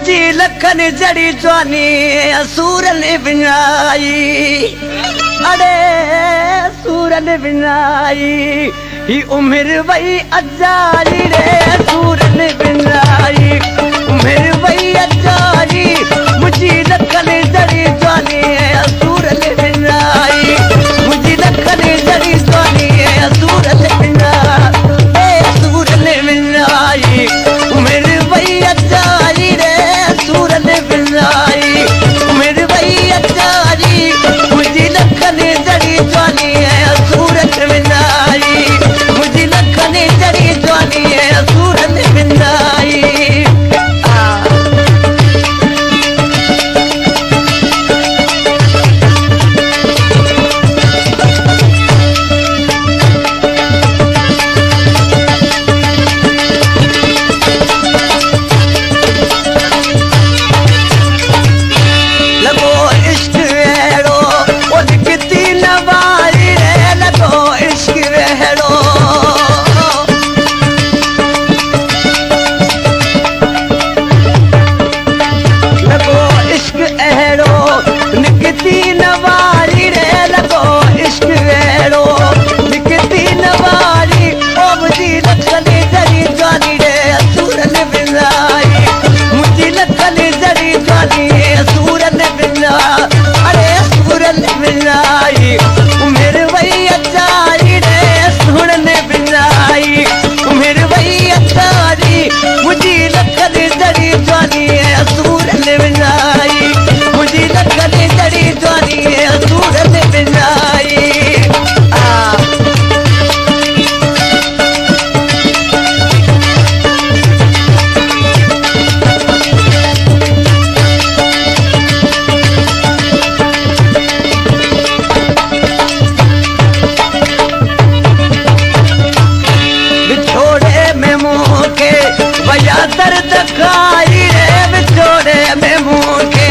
मुझी लखन जड़ी जवानी सूरन विञाई अड़े सूरन विञाई ही उम्र वई अजारी रे सूरन विञाई उम्र वई अजारी मुझी लखन जड़ी जवानी सूरन विञाई मुझी लखन जड़ी जवानी सूरन विञाई सूरन विञाई उम्र वई अजारी रे सूरन विञाई उम्र वई अजारी मुझी लखन जड़ी जवानी सूरन विञाई मुझी लखन जड़ी जवानी सूरन विञाई दर्द खाई रे बिछोड़े में मुँह के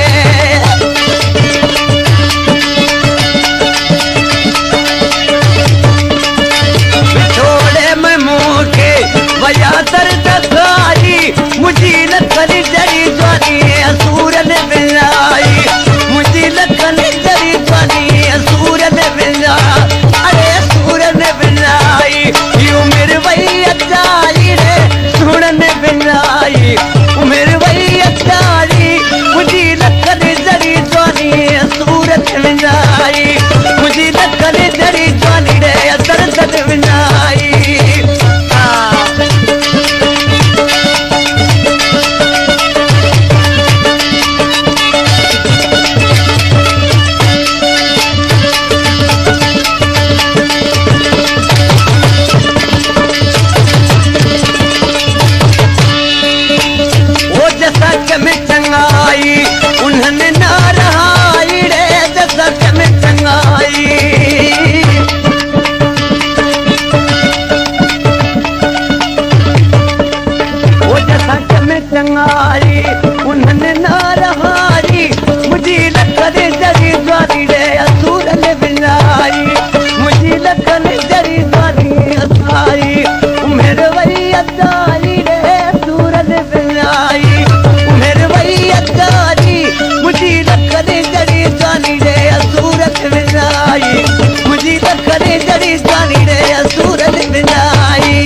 बिछोड़े में मुँह के वया दर्द खाई मुझी लखन जड़ी जवानी सूरन विञाई मुझी लखन जड़ी जवानी सूरन विञाई अरे सूरन विञाई उम्र वही अचाई रे सूरन विञाई उम्र वही अचारी मुझी लखन जड़ी जवानी सूरन विञाई मुझी लखन जड़ी जवानी रे दर्द विञाई उन्होंने ना रहाई रे जसक में चंगाई वो जसक में चंगाई उन्होंने ना रहाई मुझी लखन जड़ी जवानी रे सूरन विञाई मुझी लखन जड़ी जवानी असाई उम्र वही असाई रे सूरन विञाई उम्र वही असाई मुझी लखन जड़ी जवानी रे सूरन विञाई मुझी लखन जड़ी जवानी रे सूरन विञाई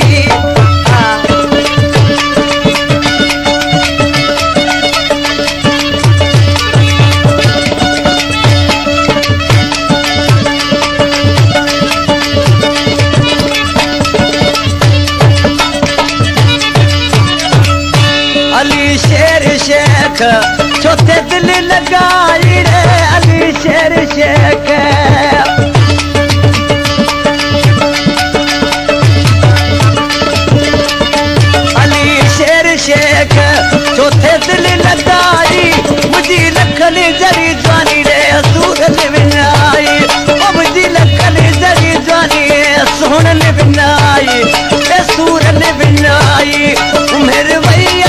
अली शेर शेख चौथे दिल लगाई रे अली शेर शेख अली शेर शेख चौथे दिल लगाई मुझी लखन जड़ी जवानी रे सूरन विञाई मुझी लखन जड़ी जवानी सूरन विञाई सूरन विञाई उम्र वही